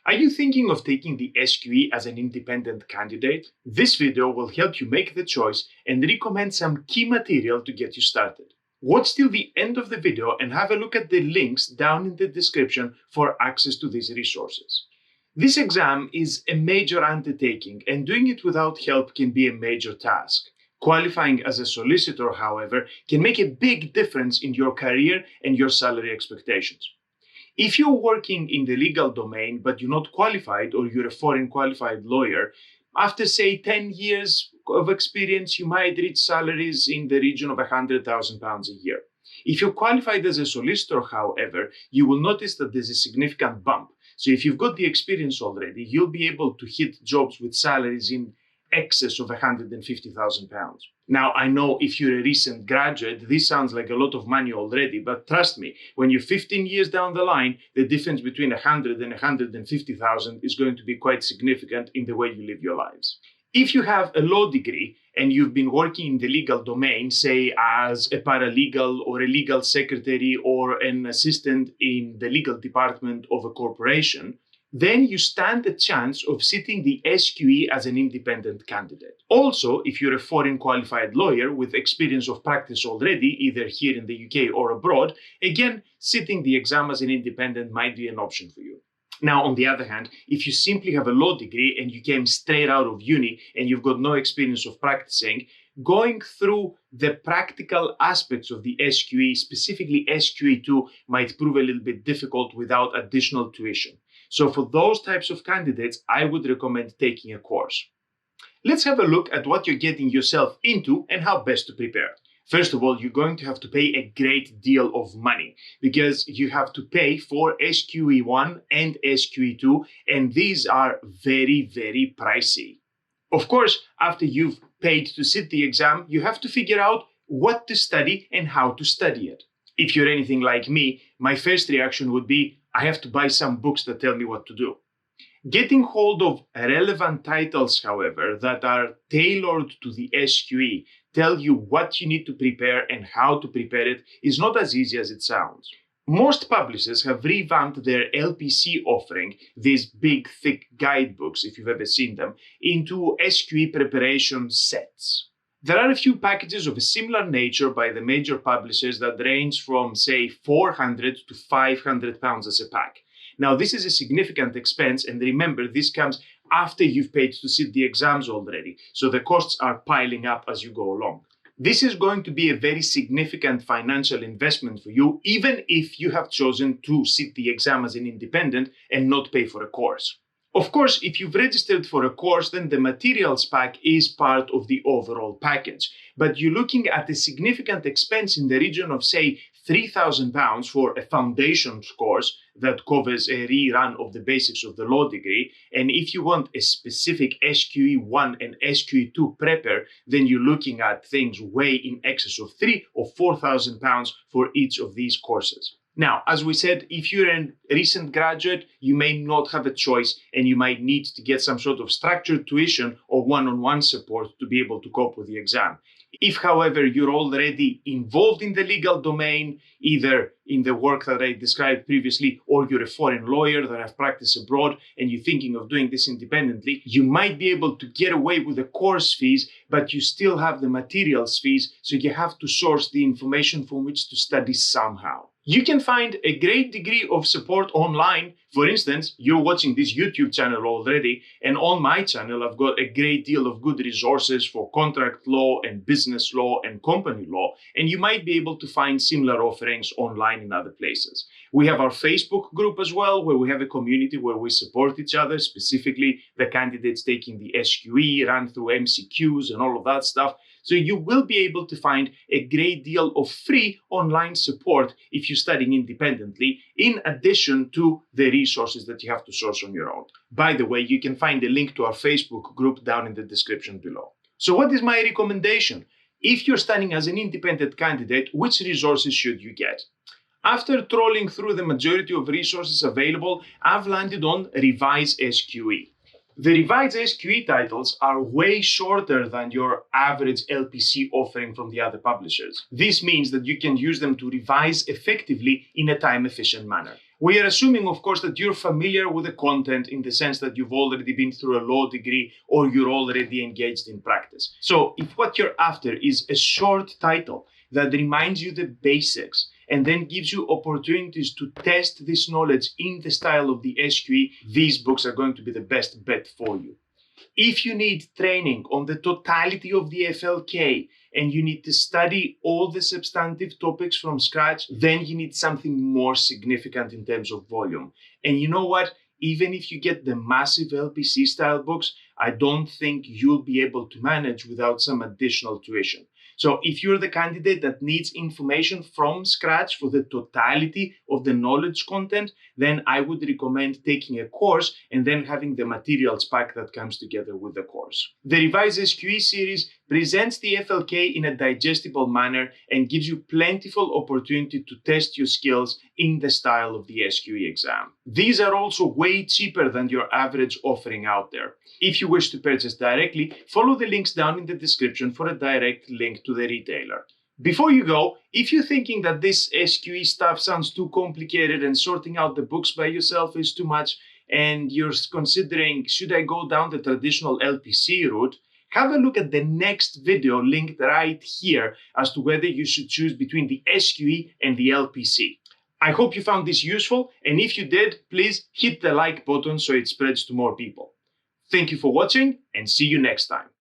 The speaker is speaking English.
Are you thinking of taking the SQE as an independent candidate? This video will help you make the choice and recommend some key material to get you started. Watch till the end of the video and have a look at the links down in the description for access to these resources. This exam is a major undertaking, and doing it without help can be a major task. Qualifying as a solicitor, however, can make a big difference in your career and your salary expectations. If you're working in the legal domain but you're not qualified, or you're a foreign qualified lawyer, after say 10 years of experience, you might reach salaries in the region of £100,000 a year. If you're qualified as a solicitor, however, you will notice that there's a significant bump. So if you've got the experience already, you'll be able to hit jobs with salaries in excess of £150,000. Now, I know if you're a recent graduate, this sounds like a lot of money already, but trust me, when you're 15 years down the line, the difference between 100 and 150,000 is going to be quite significant in the way you live your lives. If you have a law degree and you've been working in the legal domain, say as a paralegal or a legal secretary or an assistant in the legal department of a corporation, then you stand a chance of sitting the SQE as an independent candidate. Also, if you're a foreign qualified lawyer with experience of practice already, either here in the UK or abroad, again, sitting the exam as an independent might be an option for you. Now, on the other hand, if you simply have a law degree and you came straight out of uni and you've got no experience of practicing, going through the practical aspects of the SQE, specifically SQE2, might prove a little bit difficult without additional tuition. So for those types of candidates, I would recommend taking a course. Let's have a look at what you're getting yourself into and how best to prepare. First of all, you're going to have to pay a great deal of money because you have to pay for SQE1 and SQE2, and these are very, very pricey. Of course, after you've paid to sit the exam, you have to figure out what to study and how to study it. If you're anything like me, my first reaction would be, I have to buy some books that tell me what to do. Getting hold of relevant titles, however, that are tailored to the SQE, tell you what you need to prepare and how to prepare it, is not as easy as it sounds. Most publishers have revamped their LPC offering, these big, thick guidebooks, if you've ever seen them, into SQE preparation sets. There are a few packages of a similar nature by the major publishers that range from, say, £400 to £500 as a pack. Now, this is a significant expense, and remember, this comes after you've paid to sit the exams already, so the costs are piling up as you go along. This is going to be a very significant financial investment for you, even if you have chosen to sit the exam as an independent and not pay for a course. Of course, if you've registered for a course, then the materials pack is part of the overall package. But you're looking at a significant expense in the region of, say, £3,000 for a foundations course that covers a rerun of the basics of the law degree. And if you want a specific SQE1 and SQE2 prepper, then you're looking at things way in excess of £3,000 or £4,000 for each of these courses. Now, as we said, if you're a recent graduate, you may not have a choice and you might need to get some sort of structured tuition or one-on-one support to be able to cope with the exam. If, however, you're already involved in the legal domain, either in the work that I described previously, or you're a foreign lawyer that have practiced abroad and you're thinking of doing this independently, you might be able to get away with the course fees, but you still have the materials fees, so you have to source the information from which to study somehow. You can find a great degree of support online. For instance, you're watching this YouTube channel already, and on my channel, I've got a great deal of good resources for contract law and business law and company law, and you might be able to find similar offerings online in other places. We have our Facebook group as well, where we have a community where we support each other, specifically the candidates taking the SQE, run through MCQs and all of that stuff. So you will be able to find a great deal of free online support if you're studying independently, in addition to the resources that you have to source on your own. By the way, you can find a link to our Facebook group down in the description below. So what is my recommendation? If you're studying as an independent candidate, which resources should you get? After trawling through the majority of resources available, I've landed on Revise SQE. The Revise SQE titles are way shorter than your average LPC offering from the other publishers. This means that you can use them to revise effectively in a time-efficient manner. We are assuming, of course, that you're familiar with the content in the sense that you've already been through a law degree or you're already engaged in practice. So if what you're after is a short title that reminds you the basics and then gives you opportunities to test this knowledge in the style of the SQE, these books are going to be the best bet for you. If you need training on the totality of the FLK and you need to study all the substantive topics from scratch, then you need something more significant in terms of volume. And you know what? Even if you get the massive LPC style books, I don't think you'll be able to manage without some additional tuition. So if you're the candidate that needs information from scratch for the totality of the knowledge content, then I would recommend taking a course and then having the materials pack that comes together with the course. The Revised SQE series presents the FLK in a digestible manner and gives you plentiful opportunity to test your skills in the style of the SQE exam. These are also way cheaper than your average offering out there. If you wish to purchase directly, follow the links down in the description for a direct link to the retailer. Before you go, if you're thinking that this SQE stuff sounds too complicated and sorting out the books by yourself is too much, and you're considering, should I go down the traditional LPC route, have a look at the next video linked right here as to whether you should choose between the SQE and the LPC. I hope you found this useful, and if you did, please hit the like button so it spreads to more people. Thank you for watching and see you next time.